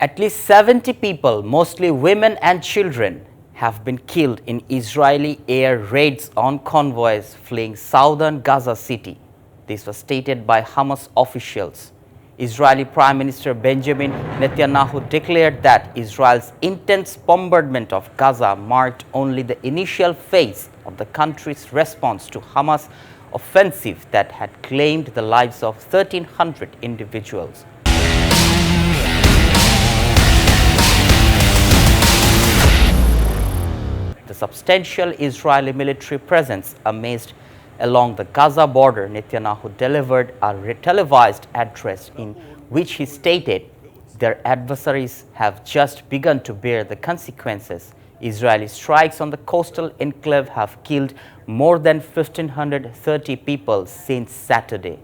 At least 70 people, mostly women and children, have been killed in Israeli air raids on convoys fleeing southern Gaza City. This was stated by Hamas officials. Israeli Prime Minister Benjamin Netanyahu declared that Israel's intense bombardment of Gaza marked only the initial phase of the country's response to Hamas' offensive that had claimed the lives of 1,300 individuals. The substantial Israeli military presence amazed along the Gaza border. Netanyahu delivered a televised address in which he stated their adversaries have just begun to bear the consequences. Israeli strikes on the coastal enclave have killed more than 1,530 people since Saturday.